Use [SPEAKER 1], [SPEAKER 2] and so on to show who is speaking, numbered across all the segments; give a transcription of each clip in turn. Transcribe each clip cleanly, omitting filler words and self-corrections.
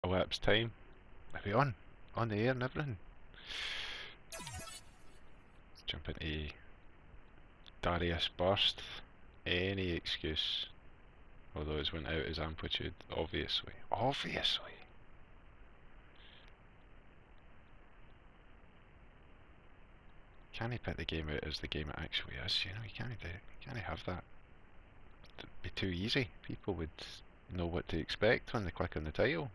[SPEAKER 1] elapsed time. Are we on? On the air and everything? Let's jump into Darius burst. Any excuse. Although it's went out as amplitude, obviously. Obviously! Can't he put the game out as the game it actually is? You know, you can't have that. It'd be too easy. People would know what to expect when they click on the title.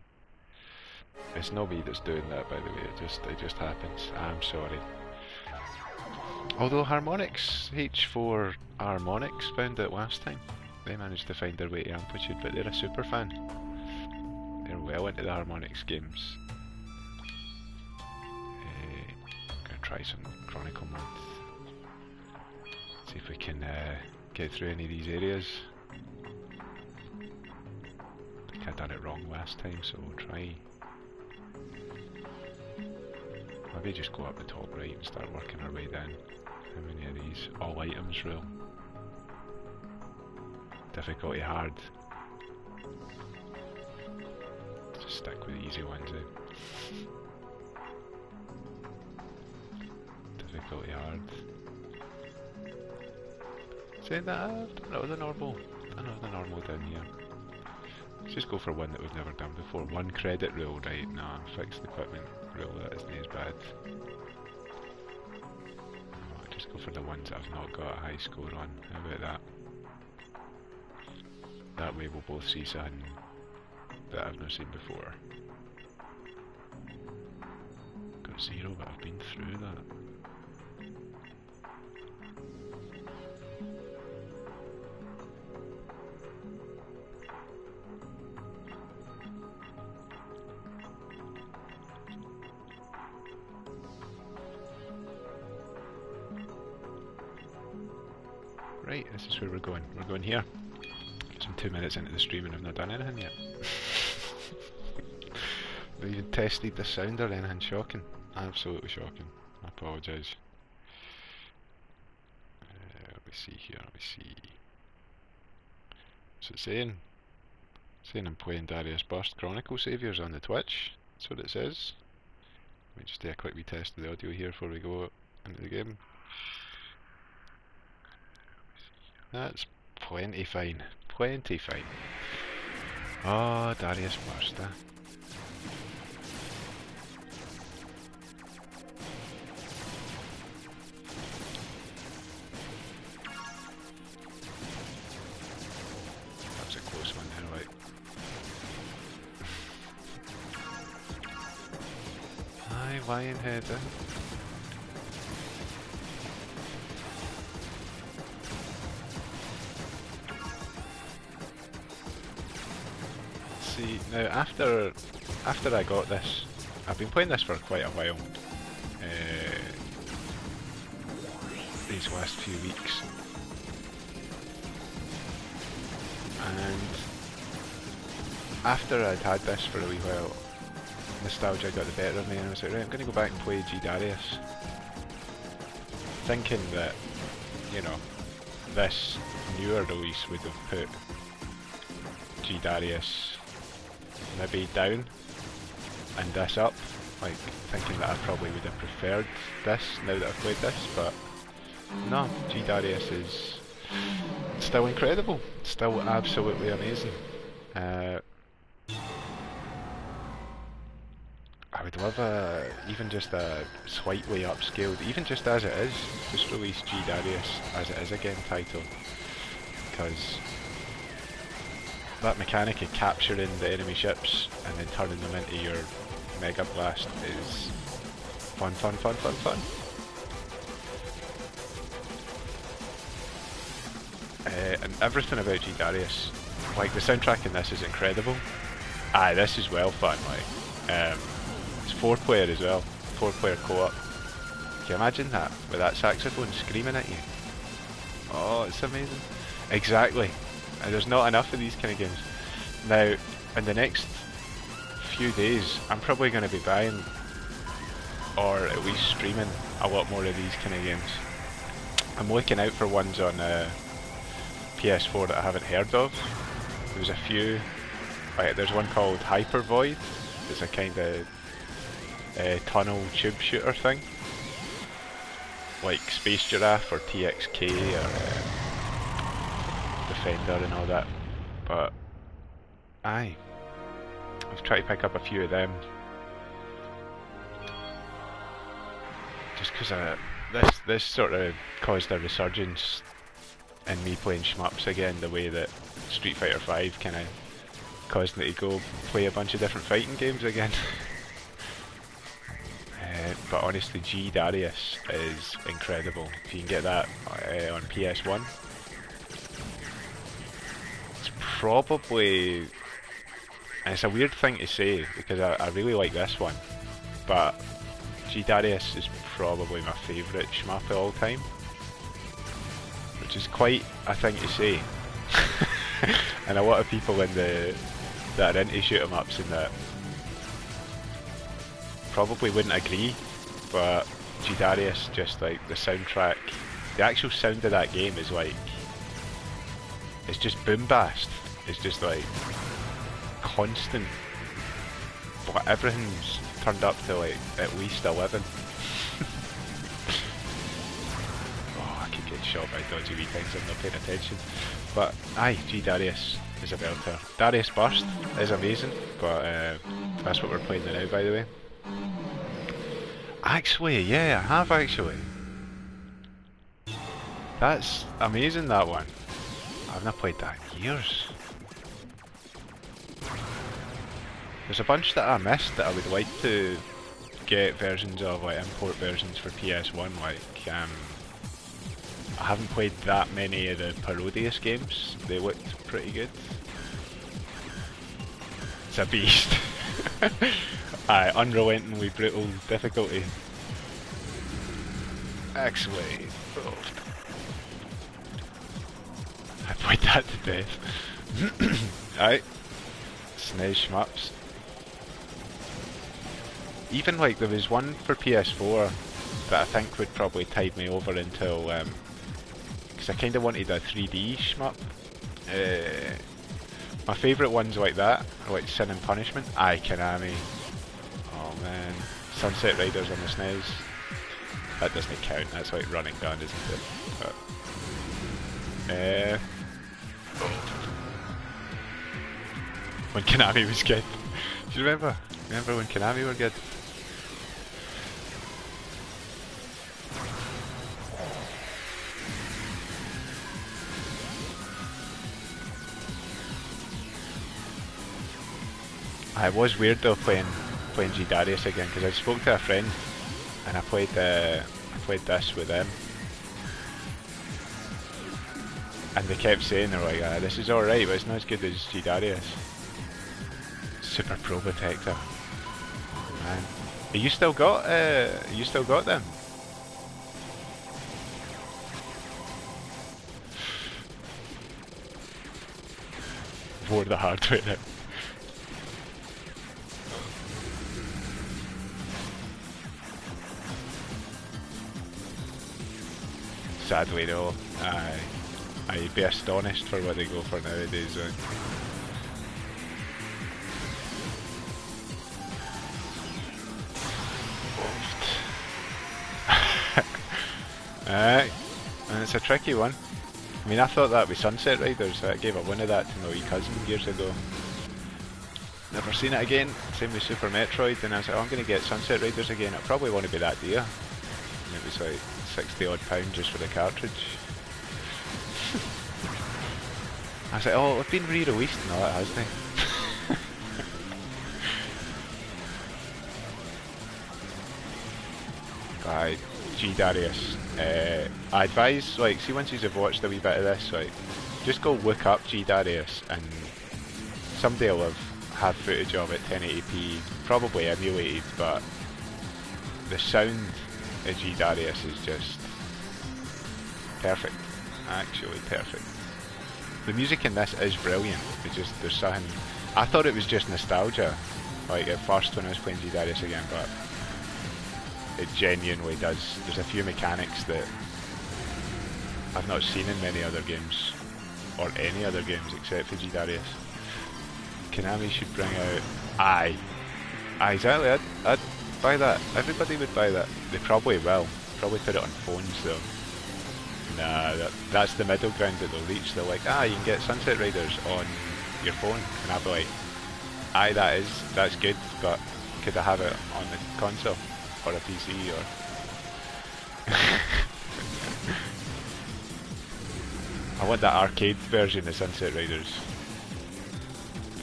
[SPEAKER 1] It's not me that's doing that, by the way. It just happens. I'm sorry. Although Harmonix, H4 Harmonix found it last time. They managed to find their way to amplitude, but they're a super fan. They're well into the Harmonix games. Gonna try some Chronicle Month. See if we can get through any of these areas. I think I done it wrong last time, so we'll try. Maybe just go up the top right and start working our way down. How many of these? All items rule. Difficulty hard. Just stick with the easy ones Difficulty hard. Saying that, I don't know the normal. I know the normal down here. Let's just go for one that we've never done before. One credit rule, right? Nah, fixed equipment rule, that isn't as bad. I'll just go for the ones that I've not got a high score on. How about that? That way we'll both see something that I've not seen before. Got 0, but I've been through that. Right, this is where we're going. We're going here. I'm 2 minutes into the stream and I've not done anything yet. Not even tested the sound or anything. Shocking. Absolutely shocking. I apologise. Let me see here, let me see. What's it saying? It's saying I'm playing Darius Burst Chronicle Saviours on the Twitch. That's what it says. Let me just do a quick retest of the audio here before we go into the game. That's plenty fine. Plenty fine. Oh, Darius Burst, eh? That was a close one there, right? Aye, Lionhead, eh? See, now after I got this, I've been playing this for quite a while, these last few weeks, and after I'd had this for a wee while, nostalgia got the better of me and I was like, right, I'm going to go back and play G Darius, thinking that, you know, this newer release would have put G Darius maybe down and this up, like thinking that I probably would have preferred this now that I've played this, but no, G Darius is still incredible, still absolutely amazing. I would love even just a slightly upscaled, even just as it is, just release G Darius as it is again title, because that mechanic of capturing the enemy ships and then turning them into your Mega Blast is fun, fun, fun, fun, fun. And everything about G Darius, like the soundtrack in this is incredible. Aye, this is well fun, like. It's 4-player as well, 4-player co-op. Can you imagine that, with that saxophone screaming at you? Oh, it's amazing. Exactly. And there's not enough of these kind of games. Now, in the next few days, I'm probably going to be buying, or at least streaming, a lot more of these kind of games. I'm looking out for ones on PS4 that I haven't heard of. There's a few, like there's one called Hyper Void, It's a kind of tunnel tube shooter thing, like Space Giraffe or TXK or Defender and all that. But aye, I've tried to pick up a few of them just because this sort of caused a resurgence in me playing shmups again, the way that Street Fighter 5 kind of caused me to go play a bunch of different fighting games again. But honestly, Darius is incredible. If you can get that on PS1, it's probably, and it's a weird thing to say because I really like this one, but Darius is probably my favourite shmup of all time, which is quite a thing to say. And a lot of people that are into shoot 'em ups and that probably wouldn't agree, but Darius, just like the soundtrack, the actual sound of that game is like, it's just boom-bast. It's just like constant, but everything's turned up to like at least 11. Oh, I could get shot by dodgy wee things, I'm not paying attention. But aye, Darius is a belter. Darius Burst is amazing, but that's what we're playing now, by the way. Actually, yeah, I have actually. That's amazing, that one. I've not played that in years. There's a bunch that I missed that I would like to get versions of, like import versions for PS1. Like, I haven't played that many of the Parodius games. They looked pretty good. It's a beast. Aye, unrelentingly brutal difficulty. Actually, oh. I played that to death. Aye, SNES shmups. Even like there was one for PS4 that I think would probably tide me over until, because I kind of wanted a 3D shmup. My favourite ones like that are like Sin and Punishment. Aye, Konami. Oh man, Sunset Riders on the SNES. That doesn't count. That's like Running Gun, isn't it? But, when Konami was good. Do you remember? Remember when Konami were good? It was weird though playing Darius again, because I spoke to a friend and I played this with them, and they kept saying, they're like, this is alright, but it's not as good as Darius. Super Pro Protector. Man. You still got them? Wore the hardware. Sadly no. I'd be astonished for what they go for nowadays. Alright, and it's a tricky one. I mean, I thought that with Sunset Riders, I gave a win of that to my wee cousin years ago. Never seen it again, same with Super Metroid, and I was like, oh, I'm going to get Sunset Riders again, it probably won't be that dear. And it was like £60 odd just for the cartridge. I was like, oh, it's been re-released. No, it hasn't. Right, Darius. I advise, like, see once you've watched a wee bit of this, like, just go look up Darius and somebody will have footage of it 1080p, probably emulated, but the sound of Darius is just perfect, actually perfect. The music in this is brilliant. It's just, there's something, I thought it was just nostalgia, like at first when I was playing Darius again, but it genuinely does. There's a few mechanics that I've not seen in many other games, or any other games except for Darius. Konami should bring out, Exactly, I'd buy that. Everybody would buy that. They probably will. Probably put it on phones though. Nah, that's the middle ground that they'll reach. They're like, you can get Sunset Riders on your phone. And I'll be like, that's good, but could I have it on the console? Or a PC or... I want that arcade version of Sunset Riders.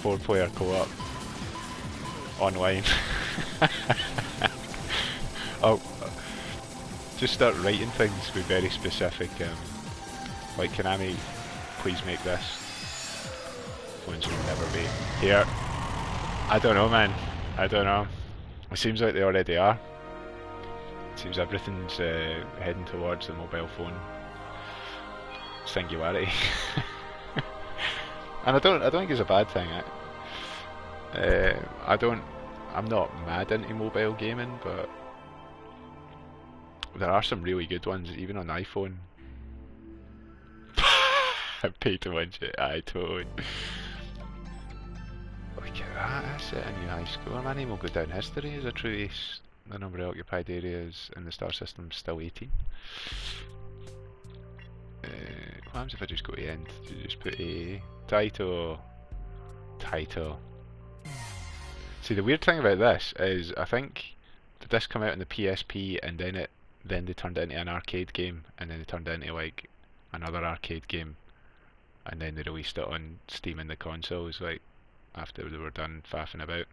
[SPEAKER 1] 4-player co-op. Online. Oh, just start writing things with very specific, like Konami, please make this. Phones will never be here. I don't know, man. I don't know. It seems like they already are. It seems everything's heading towards the mobile phone singularity. And I don't think it's a bad thing. I'm not mad into mobile gaming, but there are some really good ones, even on iPhone. Pay to win shit, aye, totally. Look at that, that's it, a new high score. My name will go down history as a true ace. The number of occupied areas in the star system is still 18. What happens if I just go to end? Just put a title. See, the weird thing about this is, I think did this come out on the PSP and then they turned it into an arcade game, and then they turned it into like another arcade game, and then they released it on Steam and the consoles like after they were done faffing about.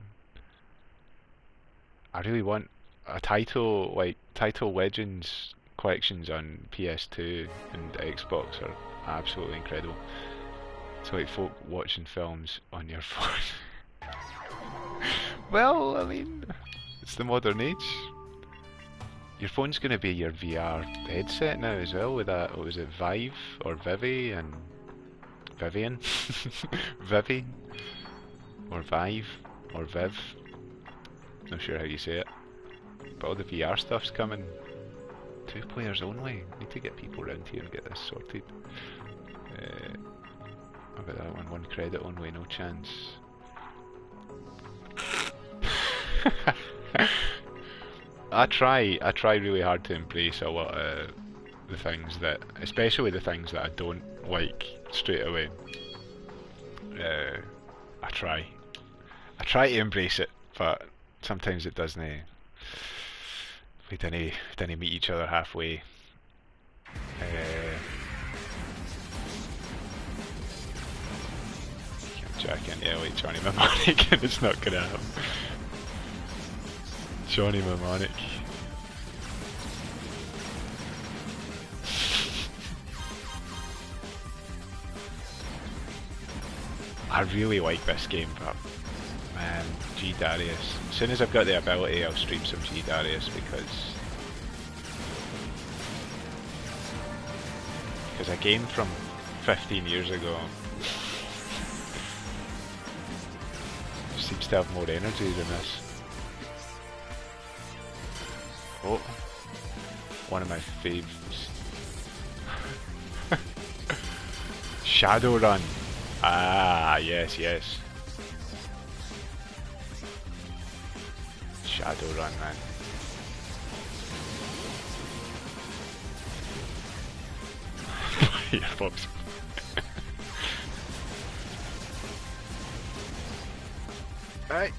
[SPEAKER 1] I really want a title like Title Legends collections on PS2 and Xbox are absolutely incredible. It's like folk watching films on your phone. Well, I mean, it's the modern age. Your phone's going to be your VR headset now as well with that, what was it, Vive or Vivi and Vivian? Vivi or Vive or Viv. Not sure how you say it. But all the VR stuff's coming. 2 players only. Need to get people around here and get this sorted. How about that one? 1 credit only, no chance. I try really hard to embrace a lot of the things that, especially the things that I don't like straight away. I try to embrace it, but sometimes it doesn't. We didn't meet each other halfway. Jack and like Johnny Mnemonic, and it's not gonna happen. Johnny Mnemonic. I really like this game, but man, G Darius. As soon as I've got the ability, I'll stream some G Darius because a game from 15 years ago seems to have more energy than this. Oh, one of my faves. Shadowrun. Ah, yes. Shadowrun, man. Earbuds. Right.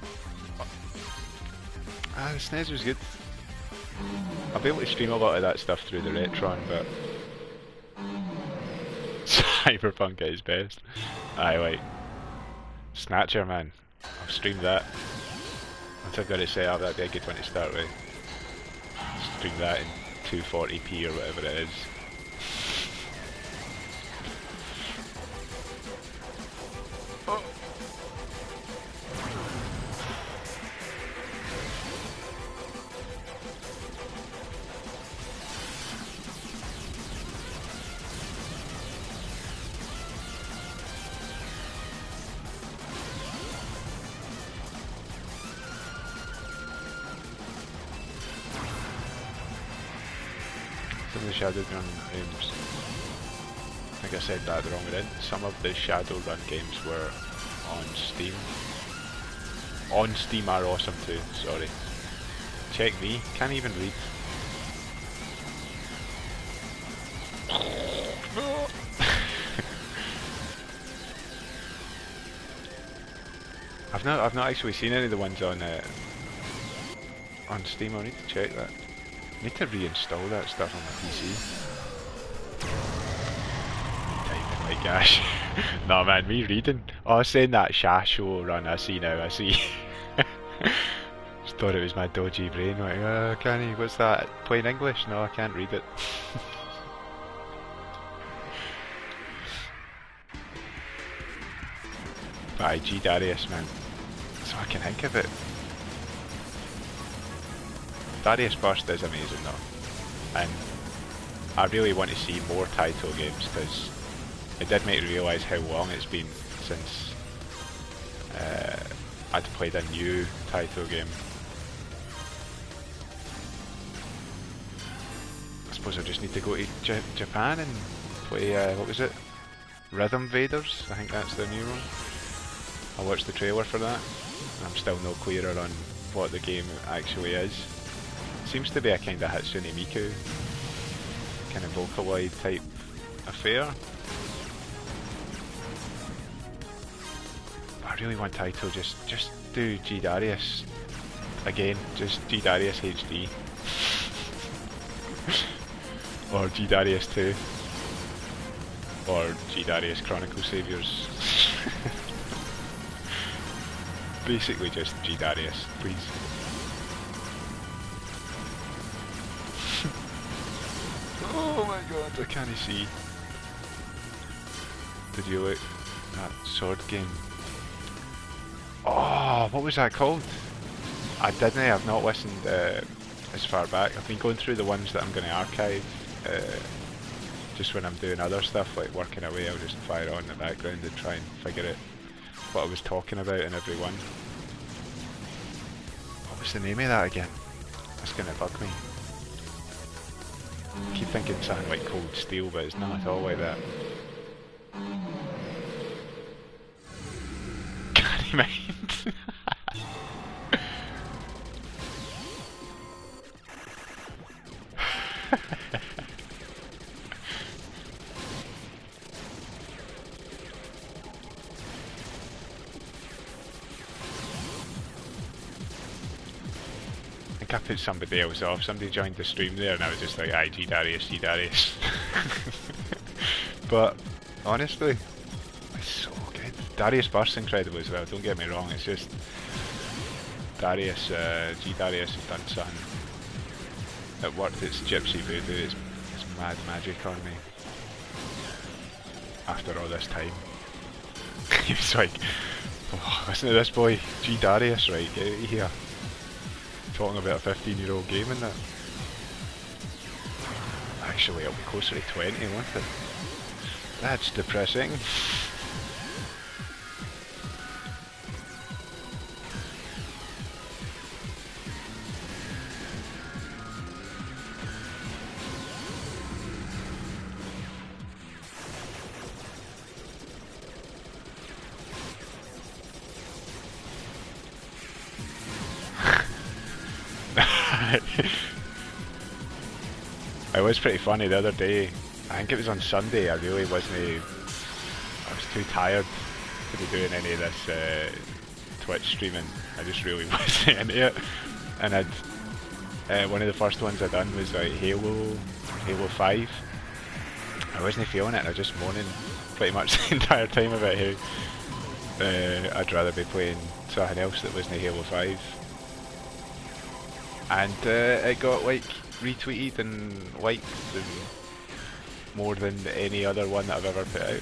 [SPEAKER 1] The SNES was good. I'll be able to stream a lot of that stuff through the Retron, but Cyberpunk at its best. Aye, like Snatcher, man. I'll stream that. Once I've got it set up, that'd be a good one to start with. Stream that in 240p or whatever it is. Oh. Some of the Shadowrun games, I think I said that the wrong way in. Some of the Shadowrun games were on Steam. on Steam are awesome too, sorry. Check me, can't even read. No. I've not actually seen any of the ones on Steam. I need to check that. I need to reinstall that stuff on my PC. Typing like gosh. No man, me reading. Oh, I was saying that show run. I see now. I see. Just thought it was my dodgy brain. Like, can he? What's that? Plain English? No, I can't read it. By G Darius, man. So I can think of it. Darius Burst is amazing though, and I really want to see more title games because it did make me realise how long it's been since I'd played a new title game. I suppose I just need to go to Japan and play, what was it? Rhythm Vaders? I think that's the new one. I watched the trailer for that. I'm still no clearer on what the game actually is. Seems to be a kind of Hatsune Miku kind of Vocaloid type affair. But I really want title, just do G Darius again, just G Darius HD. Or G Darius 2. Or G Darius Chronicle Saviours. Basically just G Darius, please. Oh my god, I can't see. Did you look? That sword game. Oh, what was that called? I didn't, I've not listened as far back. I've been going through the ones that I'm going to archive. Just when I'm doing other stuff, like working away, I'll just fire it on in the background and try and figure out what I was talking about in every one. What was the name of that again? That's going to bug me. I keep thinking something like Cold Steel, but it's not at all like that. Can't mind. I put somebody else off, somebody joined the stream there and I was just like, aye, G Darius, G Darius. But honestly, it's so good. Darius Burst's incredible as well, don't get me wrong, it's just Darius, G Darius has done something. It worked, it's gypsy voodoo, it's mad magic on me. After all this time. He was like, oh, listen to this boy, G Darius, right, get out of here. Talking about a 15-year-old game and that. Actually, it'll be closer to 20, won't it? That's depressing. It was pretty funny the other day. I think it was on Sunday. I really wasn't. I was too tired to be doing any of this Twitch streaming. I just really wasn't into it. And one of the first ones I done was like Halo 5. I wasn't feeling it. And I was just moaning pretty much the entire time about how I'd rather be playing something else that wasn't Halo 5. And it got like retweeted and liked and more than any other one that I've ever put out.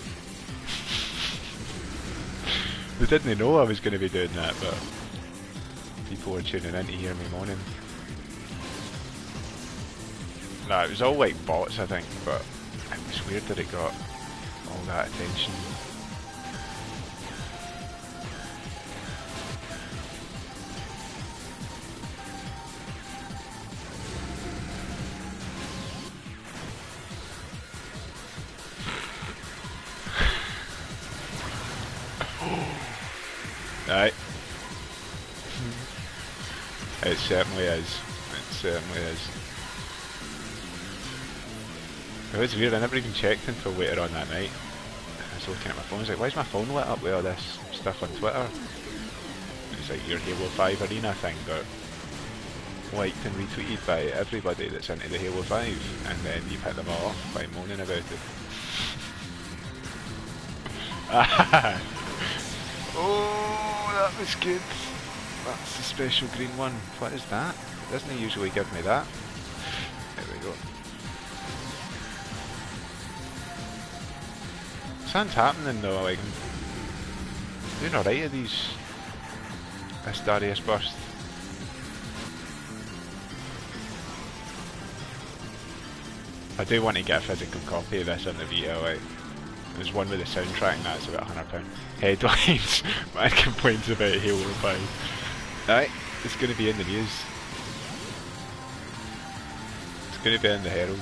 [SPEAKER 1] They didn't know I was going to be doing that, but people were tuning in to hear me moaning. No, it was all like bots I think, but it was weird that it got all that attention. Right. It certainly is. It certainly is. It was weird, I never even checked until later on that night. I was looking at my phone, I was like, why is my phone lit up with all this stuff on Twitter? It's like your Halo 5 Arena thing got liked and retweeted by everybody that's into the Halo 5, and then you put them all off by moaning about it. Oh, that was good. That's the special green one. What is that? Doesn't he usually give me that? There we go. Something's happening though, like I'm doing alright at this Darius burst. I do want to get a physical copy of this on the Vita, like. There's one with the soundtrack and that's about £100. Headlines, man complains about Halo 5. Right, it's going to be in the news. It's going to be in the Herald.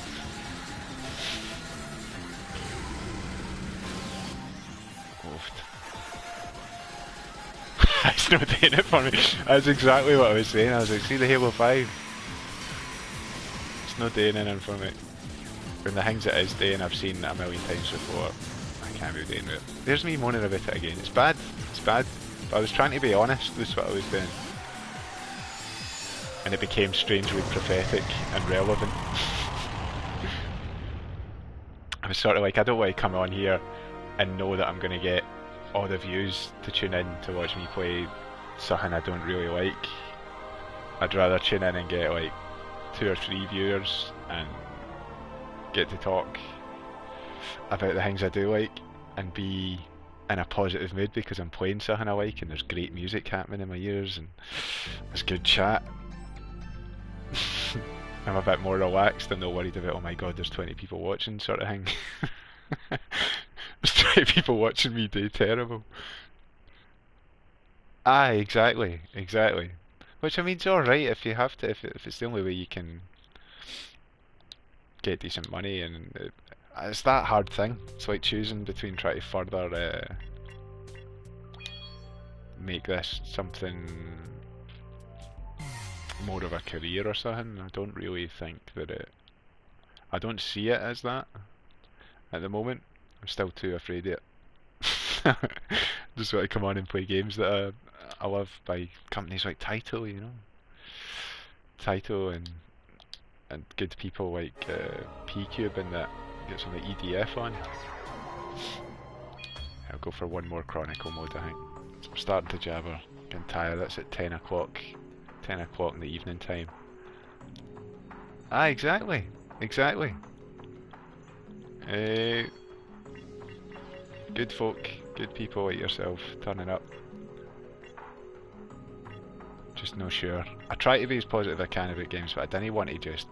[SPEAKER 1] It's not doing it for me. That's exactly what I was saying. I was like, see the Halo 5? It's not doing anything for me. And the things it is doing I've seen a million times before. I can't be doing it. There's me moaning about it again. It's bad. It's bad. But I was trying to be honest. That's what I was doing. And it became strangely prophetic and relevant. I was sort of like, I don't want to come on here and know that I'm going to get all the views to tune in to watch me play something I don't really like. I'd rather tune in and get like 2 or 3 viewers and get to talk about the things I do like and be in a positive mood because I'm playing something I like and there's great music happening in my ears and there's good chat. I'm a bit more relaxed and not worried about, oh my god, there's 20 people watching sort of thing. There's 20 people watching me do terrible. Aye, exactly, exactly. Which I mean, it's alright if you have to, if it's the only way you can get decent money, and it's that hard thing. It's like choosing between trying to further make this something more of a career or something. I don't really think that I don't see it as that at the moment. I'm still too afraid of it. Just want to come on and play games that I love by companies like Taito, you know. Taito and good people like P-Cube and that. Get some of the EDF on. I'll go for one more Chronicle mode, I think. I'm starting to jabber. Getting tired. That's at 10 o'clock. 10 o'clock in the evening time. Ah, exactly. Exactly. Good folk, good people like yourself turning up. Just no sure. I try to be as positive as I can about games, but I didn't want to just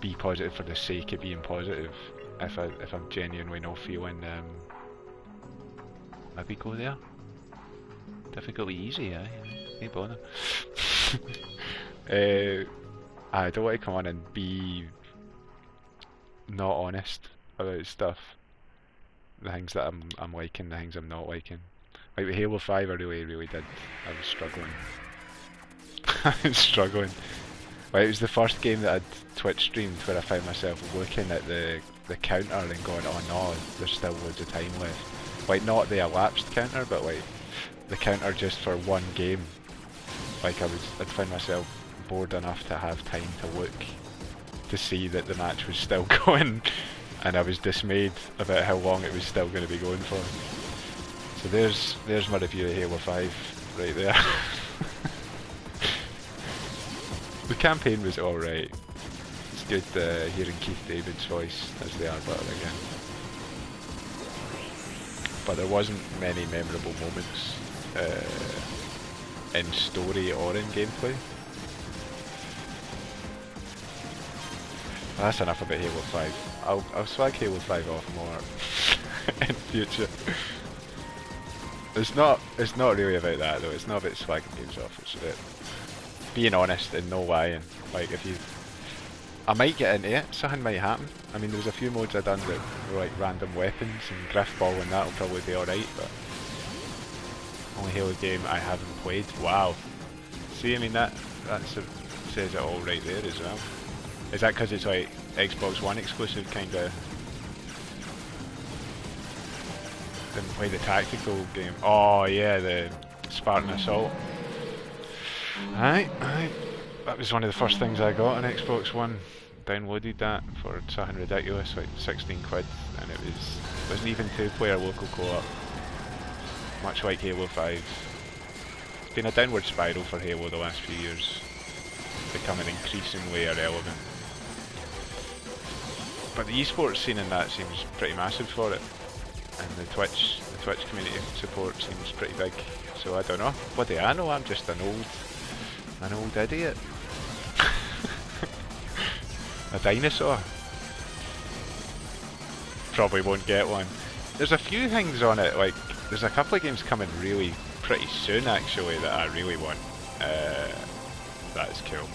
[SPEAKER 1] be positive for the sake of being positive. If I'm genuinely not feeling maybe go there. Difficultly easy, eh? No bother. I don't want to come on and be not honest about stuff. The things that I'm liking, the things I'm not liking. Like with Halo 5 I really did. I was struggling. I was struggling. Like, it was the first game that I'd Twitch streamed where I found myself looking at the counter and going, oh no, there's still loads of time left. Like, not the elapsed counter, but like the counter just for one game. Like I'd find myself bored enough to have time to look to see that the match was still going, and I was dismayed about how long it was still going to be going for. So there's my review of Halo 5 right there. The campaign was alright. It's good hearing Keith David's voice as the Arbiter again. But there wasn't many memorable moments in story or in gameplay. Well, that's enough about Halo 5. I'll swag Halo 5 off more in future. It's not really about that though. It's not about swagging games off. It's about being honest and no lying. Like I might get into it. Something might happen. I mean, there was a few modes I done that were like random weapons and Griffball, and that'll probably be alright. But only Halo game I haven't played. Wow. See, I mean that says it all right there as well. Is that because it's like Xbox One exclusive kind of? Didn't play the tactical game. Oh yeah, the Spartan Assault. Aye. That was one of the first things I got on Xbox One. Downloaded that for something ridiculous, like 16 quid, and it wasn't even 2-player local co-op. Much like Halo 5. It's been a downward spiral for Halo the last few years, becoming increasingly irrelevant. But the esports scene in that seems pretty massive for it, and the Twitch community support seems pretty big. So I don't know. What do I know? I'm just an old idiot. A dinosaur. Probably won't get one. There's a few things on it, like there's a couple of games coming really pretty soon actually that I really want. That's cool.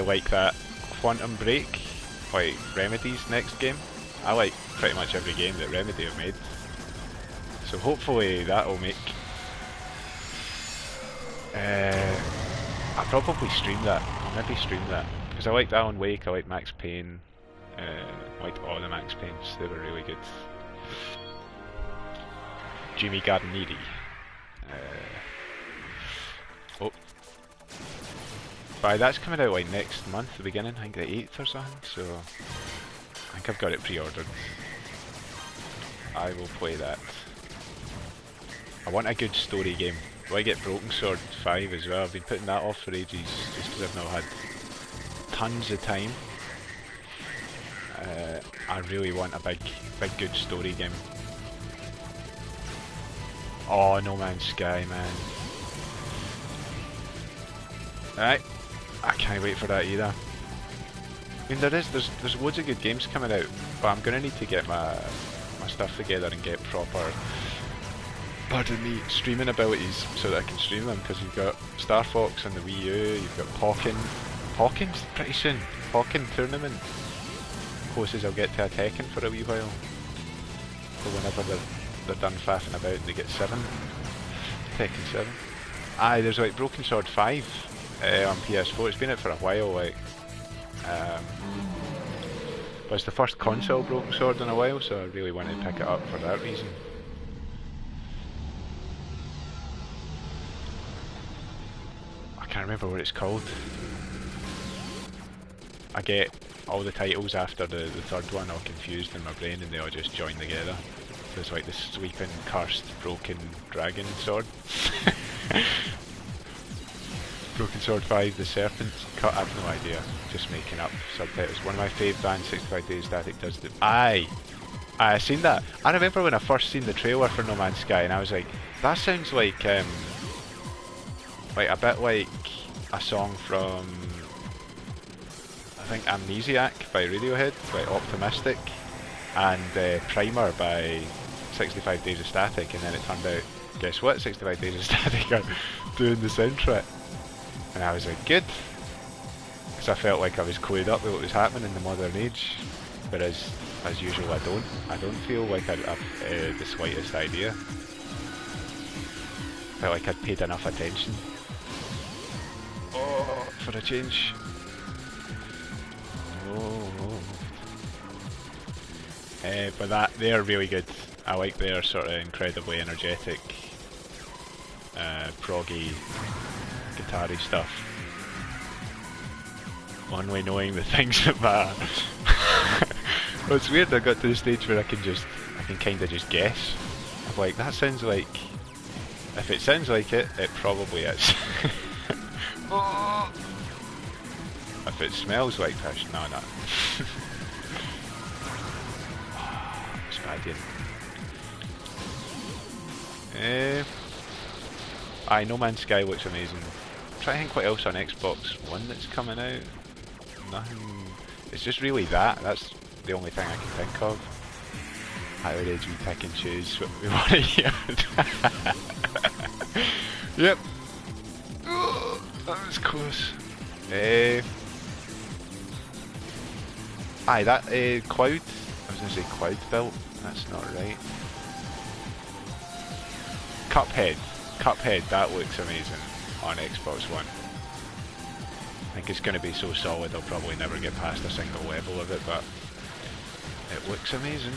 [SPEAKER 1] Like that Quantum Break, like Remedy's next game. I like pretty much every game that Remedy have made, so hopefully that'll make. I'll probably stream that. I'll maybe stream that because I liked Alan Wake, I liked Max Payne, liked all the Max Paynes. They were really good. Jimmy Gardinieri. Oh, but that's coming out like next month, the beginning. I think the 8th or something. So I think I've got it pre-ordered. I will play that. I want a good story game. Do I get Broken Sword 5 as well? I've been putting that off for ages just because I've not had tons of time. I really want a big good story game. Oh, No Man's Sky, man. Alright, I can't wait for that either. I mean, there's loads of good games coming out, but I'm gonna need to get my stuff together and get proper, pardon me, streaming abilities so that I can stream them, because you've got Star Fox on the Wii U, you've got Pawkin's pretty soon, Pawkin tournament, closest I'll get to a Tekken for a wee while, for whenever they're done faffing about and they get Tekken 7. Aye, there's like Broken Sword 5 on PS4, it's been out for a while, like, but it's the first console Broken Sword in a while, so I really wanted to pick it up for that reason. I can't remember what it's called. I get all the titles after the third one all confused in my brain and they all just join together. So it's like the Sweeping, Cursed, Broken Dragon Sword. Broken Sword 5, The Serpent Cut, I've no idea, just making up subtitles. One of my fave bands, 65 Days Static, does the... Aye, I seen that. I remember when I first seen the trailer for No Man's Sky and I was like, that sounds like a bit like a song from, I think, Amnesiac by Radiohead, like Optimistic, and Primer by 65 Days of Static, and then it turned out, guess what, 65 Days of Static are doing the soundtrack. And I was like, good, because I felt like I was clued up with what was happening in the modern age, whereas, as usual, I don't feel like I've the slightest idea. Felt like I'd paid enough attention. Oh, for a change. Oh. But they're really good. I like their sort of incredibly energetic, proggy, guitar-y stuff. Only knowing the things that matter. Well, it's weird, I got to the stage where I can kind of just guess. I'm like, that sounds like... If it sounds like it, it probably is. If it smells like fish, no. It's bad, aye, No Man's Sky looks amazing. I'm trying to think what else on Xbox One that's coming out. Nothing. It's just really that's the only thing I can think of. At our age we pick and choose what we want to hear. Yep. Oh, that was close. Aye, that Cloud. I was going to say Cloud built. That's not right. Cuphead, that looks amazing on Xbox One. I think it's going to be so solid I'll probably never get past a single level of it, but it looks amazing.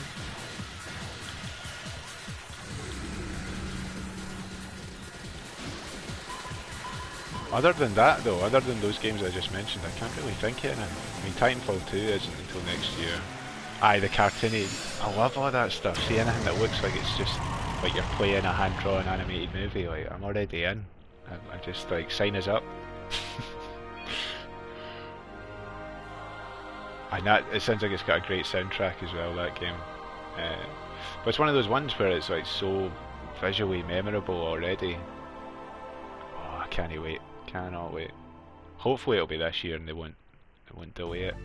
[SPEAKER 1] Other than that though, other than those games I just mentioned, I can't really think of anything. I mean, Titanfall 2 isn't until next year. Aye, the cartoony, I love all that stuff. See, anything that looks like it's just like you're playing a hand-drawn animated movie, like, I'm already in. I just, like, sign us up. And that, it sounds like it's got a great soundtrack as well, that game. But it's one of those ones where it's like so visually memorable already. Oh, I can't wait. Cannot wait. Hopefully it'll be this year and they won't delay it.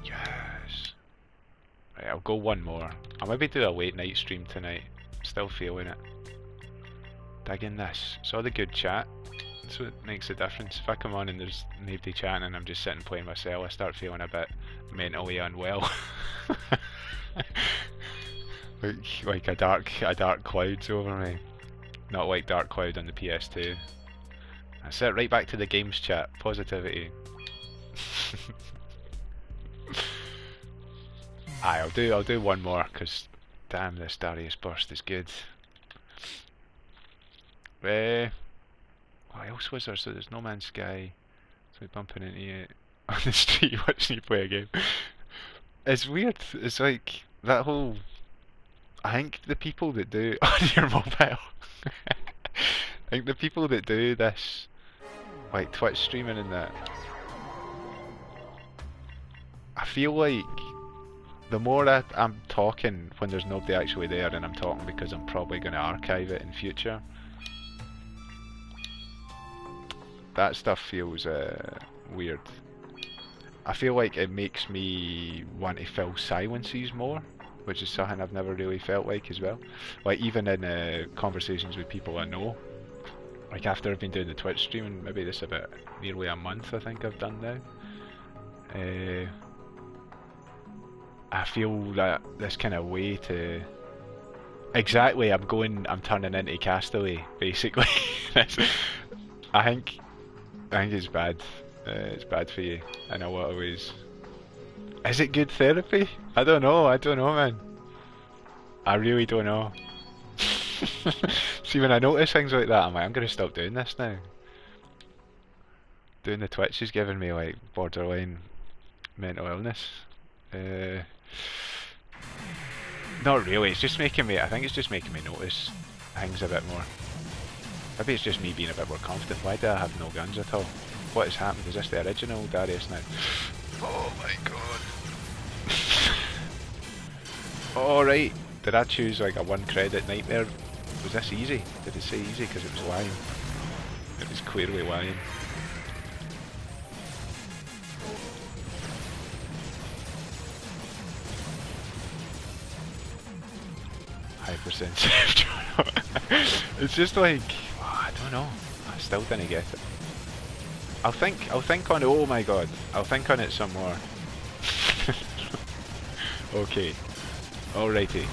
[SPEAKER 1] Yes. Right, I'll go one more. I'll maybe do a late night stream tonight. Still feeling it. Digging this. Saw the good chat. That's what makes a difference. If I come on and there's nobody chatting and I'm just sitting playing myself, I start feeling a bit mentally unwell. like a dark cloud's over me. Not like Dark Cloud on the PS2. That's it, right back to the games chat. Positivity. Aye, I'll do one more, because damn, this Darius burst is good. What else was there? So there's No Man's Sky. It's like bumping into you on the street watching you play a game. It's weird. It's like that whole. I think the people that do on your mobile. I think the people that do this, like Twitch streaming and that. I feel like the more I'm talking when there's nobody actually there, and I'm talking because I'm probably going to archive it in future. That stuff feels weird. I feel like it makes me want to fill silences more, which is something I've never really felt like as well. Like even in conversations with people I know, like after I've been doing the Twitch streaming, maybe this about nearly a month I think I've done now. I feel that this kind of way to... Exactly, I'm turning into Castaway, basically. I think it's bad. It's bad for you in a lot of ways. Is it good therapy? I don't know, man. I really don't know. See, when I notice things like that, I'm like, I'm gonna stop doing this now. Doing the Twitch is giving me like borderline mental illness. Not really, it's just making me, I think it's just making me notice things a bit more. Maybe it's just me being a bit more confident. Why do I have no guns at all? What has happened? Is this the original Darius now? Oh my god. Alright, did I choose like a 1 credit nightmare? Was this easy? Did it say easy because it was lying? It was clearly lying. Hypersensitive. It's just like, oh, I don't know. I still didn't get it. I'll think on it. Oh my god, I'll think on it some more. Okay, alrighty.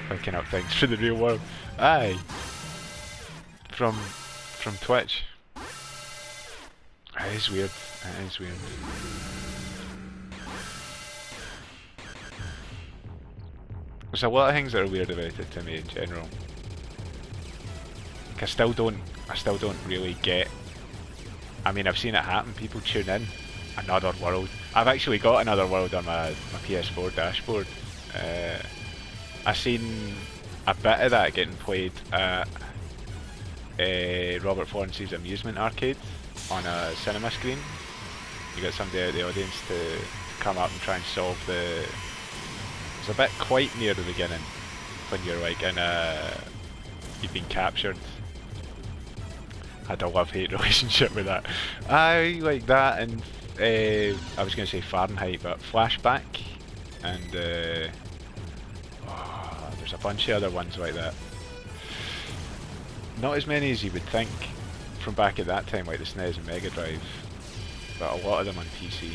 [SPEAKER 1] Thinking up things for the real world. Aye. From Twitch. It is weird. It is weird. There's a lot of things that are weird about it to me in general. Like I still don't really get. I mean, I've seen it happen. People tune in. Another world. I've actually got another world on my PS4 dashboard. I seen a bit of that getting played at Robert Florence's amusement arcade on a cinema screen. You got somebody out of the audience to come up and try and solve the. It's a bit quite near the beginning when you're like in a. You've been captured. I had a love-hate relationship with that. I like that, and I was going to say Fahrenheit, but Flashback, and oh, there's a bunch of other ones like that. Not as many as you would think from back at that time, like the SNES and Mega Drive, but a lot of them on PC.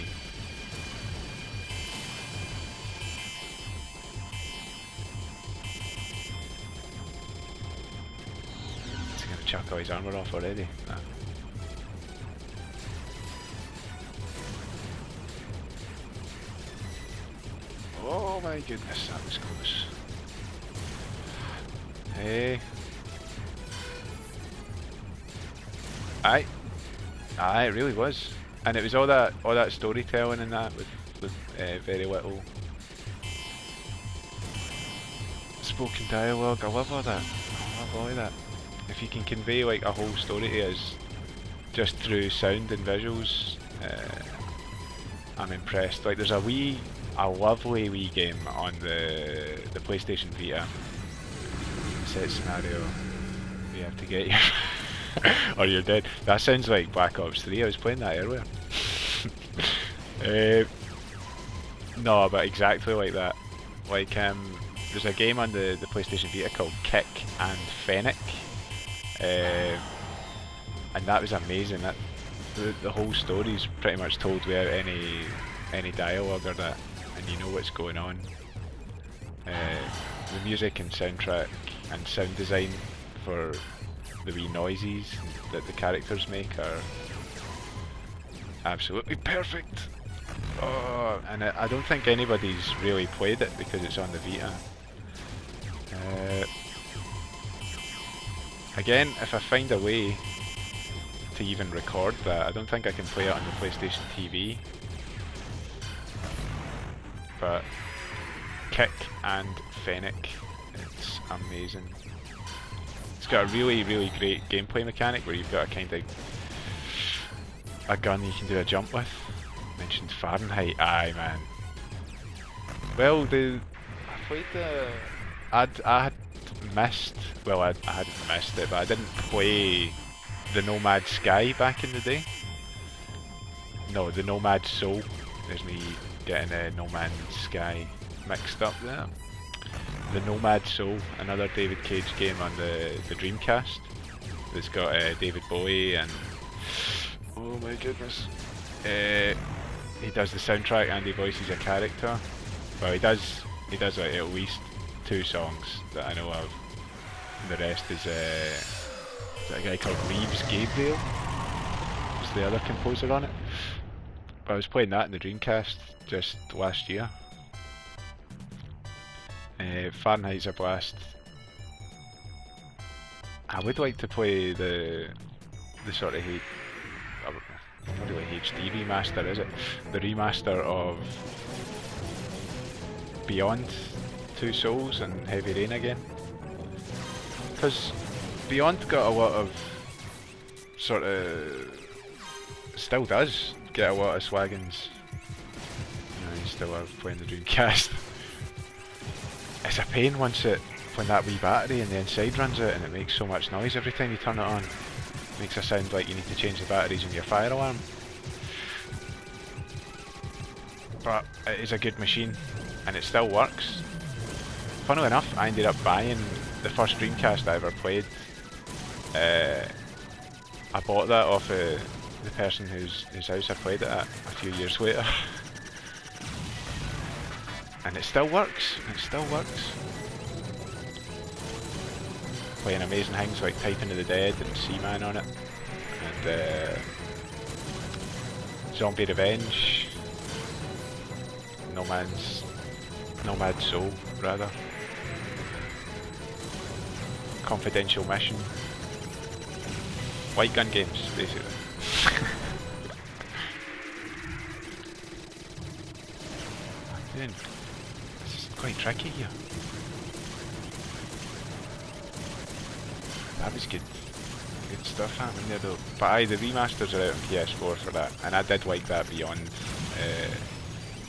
[SPEAKER 1] chuck all his armour off already. Nah. Oh my goodness, that was close. Hey. Aye. Aye, it really was. And it was all that storytelling and that with very little spoken dialogue. I love all that. I love all of that. If you can convey like a whole story to us just through sound and visuals, I'm impressed. Like there's a lovely wee game on the PlayStation Vita. Set scenario, you have to get your or you're dead. That sounds like Black Ops 3. I was playing that earlier. No, but exactly like that. Like there's a game on the PlayStation Vita called Kick and Fennec, and that was amazing. That the whole story's pretty much told without any dialogue or that, and you know what's going on. The music and soundtrack and sound design for the wee noises that the characters make are absolutely perfect. Oh, and I don't think anybody's really played it because it's on the Vita. Again, if I find a way to even record that, I don't think I can play it on the PlayStation TV. But Kick and Fennec, it's amazing. It's got a really great gameplay mechanic where you've got a kind of a gun you can do a jump with. Mentioned Fahrenheit, aye man. Well, I played I had missed, well I hadn't missed it, but I didn't play the Nomad Sky back in the day. No, the Nomad Soul. There's me getting No Man's Sky mixed up there. The Nomad Soul, another David Cage game on the Dreamcast. It's got David Bowie and oh my goodness, he does the soundtrack and he voices a character. Well, he does like at least 2 songs that I know of. And the rest is a guy called Reeves Gabriel. Is the other composer on it. But I was playing that in the Dreamcast just last year. Fahrenheit's a blast. I would like to play the sort of not really HD remaster, is it? The remaster of Beyond Two Souls and Heavy Rain again. Because Beyond got a lot of sort of still does get a lot of swaggins. You know, you still are playing the Dreamcast. It's a pain when that wee battery in the inside runs out and it makes so much noise every time you turn it on. It makes it sound like you need to change the batteries in your fire alarm. But it is a good machine and it still works. Funnily enough, I ended up buying the first Dreamcast I ever played. I bought that off the person whose house I played it at a few years later. And it still works. It still works. Playing amazing things like Typing of the Dead and Seaman on it. And Zombie Revenge. Nomad Soul, rather. Confidential Mission. Light gun games, basically. Dude, this is quite tricky here. That was good. Good stuff happening there though. But aye, the remasters are out on PS4 for that, and I did like that Beyond,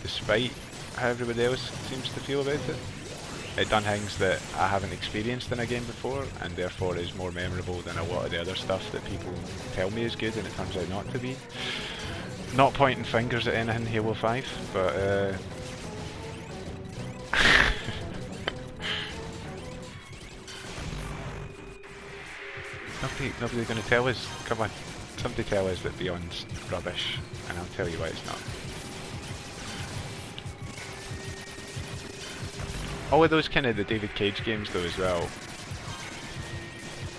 [SPEAKER 1] despite how everybody else seems to feel about it. It done things that I haven't experienced in a game before, and therefore is more memorable than a lot of the other stuff that people tell me is good and it turns out not to be. Not pointing fingers at anything Halo 5, but nobody's going to tell us. Come on, somebody tell us that Beyond's rubbish, and I'll tell you why it's not. All of those kind of the David Cage games though as well.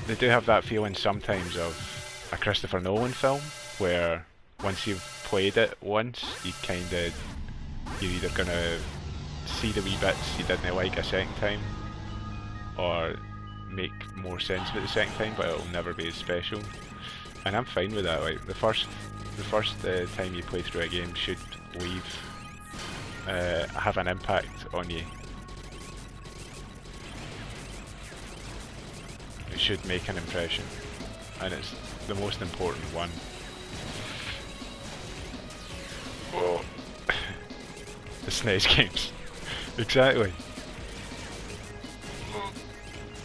[SPEAKER 1] they do have that feeling sometimes of a Christopher Nolan film, where once you've played it once, you're either gonna see the wee bits you didn't like a second time, or make more sense of it the second time, but it'll never be as special. And I'm fine with that. Like the first time you play through a game should have an impact on you. It should make an impression, and it's the most important one. Oh. The SNES games. Exactly.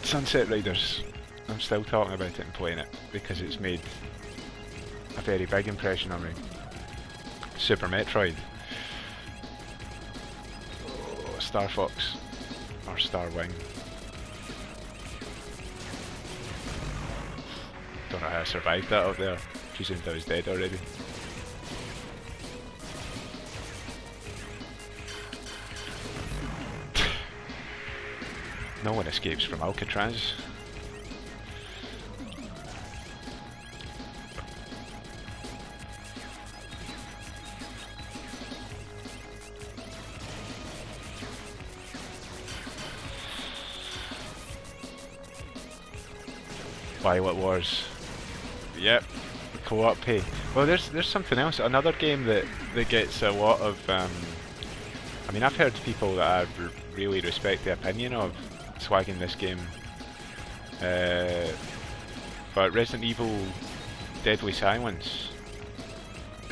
[SPEAKER 1] Sunset Riders. I'm still talking about it and playing it because it's made a very big impression on me. Super Metroid. Oh, Star Fox. Or Star Wing. Don't know how I survived that up there. Presumed I was dead already. No one escapes from Alcatraz. Violet Wars. Yep, co-op pay. Well, there's something else. Another game that gets a lot of. I mean, I've heard people that I really respect the opinion of swagging this game. But Resident Evil Deadly Silence.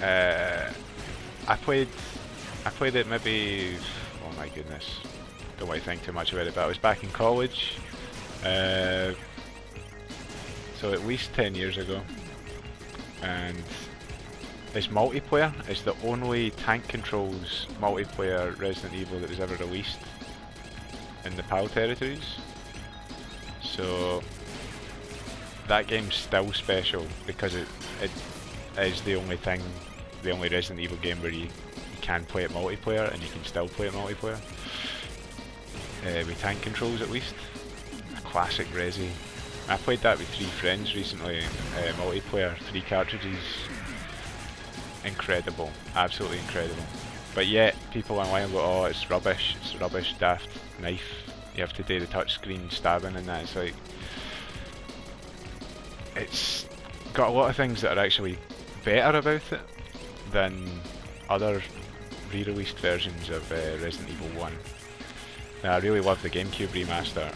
[SPEAKER 1] I played it maybe. Oh my goodness. Don't want to think too much about it. But I was back in college. So at least 10 years ago, and it's multiplayer. It's the only tank controls multiplayer Resident Evil that was ever released in the PAL territories. So that game's still special because it is the only Resident Evil game where you can play it multiplayer and you can still play it multiplayer. With tank controls at least. A classic Resi. I played that with 3 friends recently, multiplayer, 3 cartridges. Incredible, absolutely incredible. But yet, people online go, oh, it's rubbish, daft knife. You have to do the touchscreen stabbing and that. It's like, it's got a lot of things that are actually better about it than other re-released versions of Resident Evil 1. Now, I really love the GameCube remaster.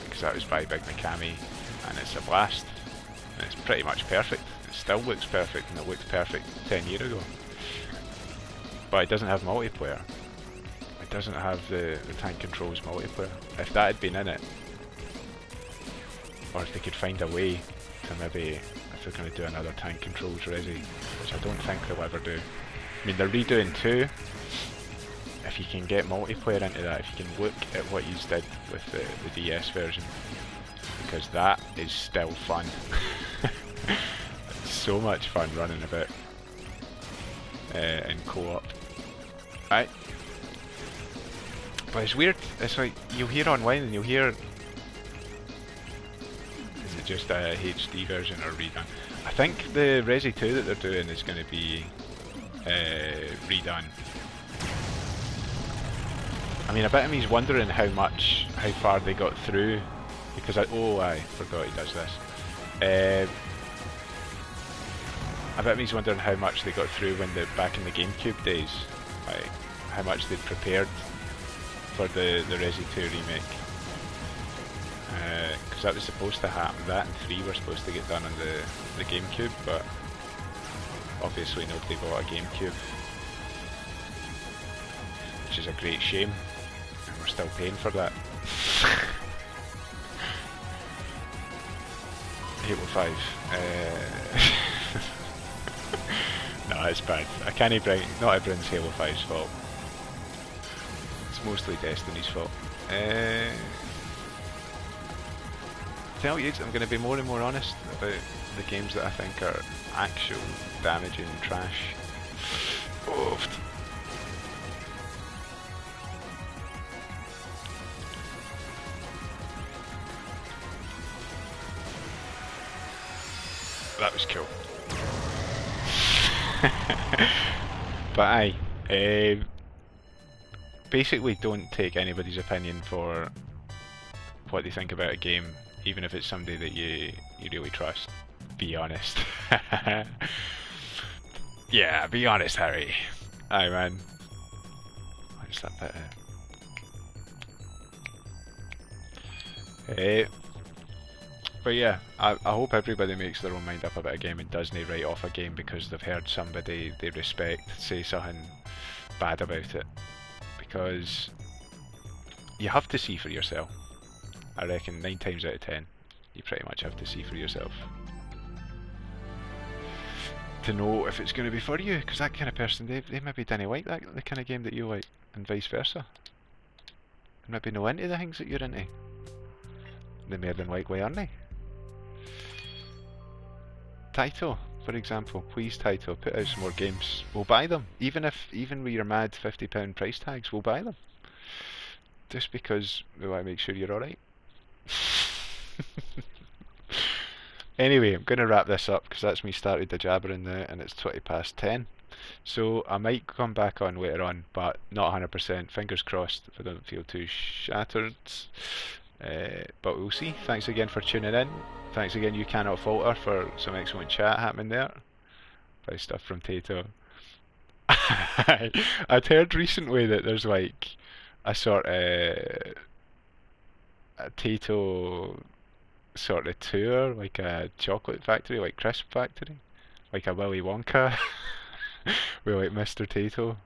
[SPEAKER 1] Because that was by Big Mikami, and it's a blast, and it's pretty much perfect. It still looks perfect, and it looked perfect 10 years ago. But it doesn't have multiplayer. It doesn't have the tank controls multiplayer. If that had been in it, or if they could find a way to maybe, if they're going to do another tank controls Resi, which I don't think they'll ever do. I mean, they're redoing 2. If you can get multiplayer into that, if you can look at what you did with the DS version, because that is still fun. It's so much fun running about in co-op. Right? But it's weird, it's like, you'll hear online and you'll hear, is it just a HD version or redone? I think the Resi 2 that they're doing is going to be redone. I mean, a bit of me's wondering how far they got through, because I forgot he does this. I bet me's wondering how much they got through when back in the GameCube days, like how much they'd prepared for the Resi 2 remake. Because that was supposed to happen. That and 3 were supposed to get done on the GameCube, but obviously nobody bought a GameCube, which is a great shame. We're still paying for that. Halo 5. No, it's bad. I can't bring. Not everyone's Halo 5's fault. It's mostly Destiny's fault. Tell you, I'm going to be more and more honest about the games that I think are actual damaging trash. Oh. that was cool. But aye, basically don't take anybody's opinion for what they think about a game, even if it's somebody that you really trust. Be honest. Yeah, be honest, Harry. Aye, man. What's that bit? But yeah, I hope everybody makes their own mind up about a game and doesn't write off a game because they've heard somebody they respect say something bad about it. Because you have to see for yourself. I reckon 9 times out of 10, you pretty much have to see for yourself to know if it's going to be for you. Because that kind of person, they maybe didn't like that the kind of game that you like, and vice versa. And maybe no into the things that you're into. They more than likely aren't they? Taito, for example, please Taito, put out some more games. We'll buy them, even with your mad £50 price tags, we'll buy them. Just because we want to make sure you're alright. Anyway, I'm going to wrap this up because that's me started the jabbering now and it's 20 past 10. So I might come back on later on, but not 100%. Fingers crossed if I don't feel too shattered. But we'll see. Thanks again for tuning in. Thanks again, You Cannot Falter, for some excellent chat happening there. By stuff from Tato. I'd heard recently that there's like a sort of a Tato sort of tour, like a chocolate factory, like crisp factory, like a Willy Wonka with like Mr. Tato.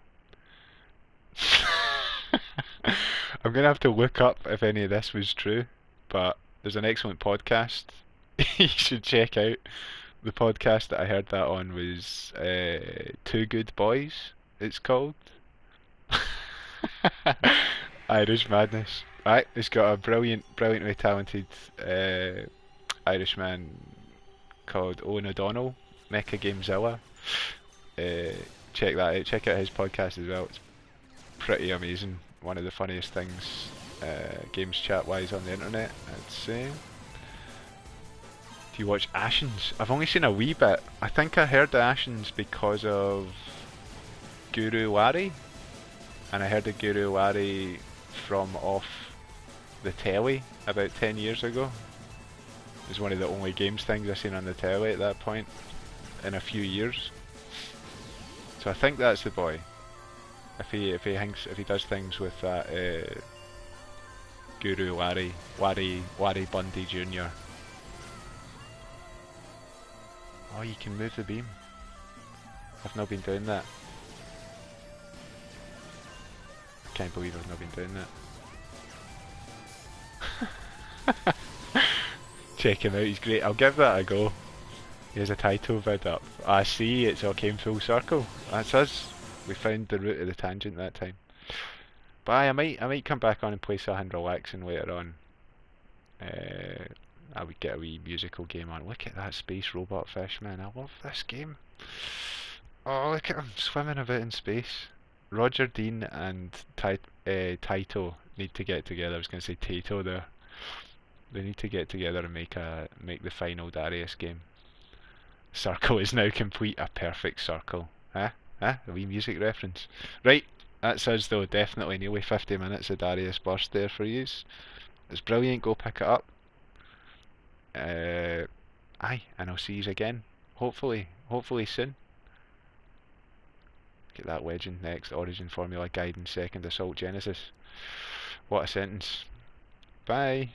[SPEAKER 1] I'm gonna have to look up if any of this was true, but there's an excellent podcast you should check out. The podcast that I heard that on was Two Good Boys, it's called. Irish Madness. Right, it's got a brilliantly talented Irishman called Owen O'Donnell, Mecha Gamezilla. Check that out. Check out his podcast as well. It's pretty amazing. One of the funniest things games chat wise on the internet, I'd say. Do you watch Ashens? I've only seen a wee bit. I think I heard the Ashens because of Guru Wari, and I heard the Guru Wari from off the telly about 10 years ago. It was one of the only games things I've seen on the telly at that point in a few years. So I think that's the boy. If he does things with that Guru Wari Bundy Jr. Oh, you can move the beam. I've not been doing that. I can't believe I've not been doing that. Check him out, he's great. I'll give that a go. He has a title vid up. I see, it's all came full circle. That's us. We found the root of the tangent that time. But I might come back on and play something relaxing later on. I would get a wee musical game on. Look at that space robot fish, man. I love this game. Oh, look at him swimming about in space. Roger Dean and Taito need to get together. I was going to say Tato there. They need to get together and make the final Darius game. Circle is now complete. A perfect circle. Huh? Huh? A wee music reference. Right. That's us though. Definitely nearly 50 minutes of Darius burst there for yous. It's brilliant. Go pick it up. Aye, and I'll see yous again. Hopefully soon. Get that legend next. Origin Formula Guide and Second Assault Genesis. What a sentence. Bye.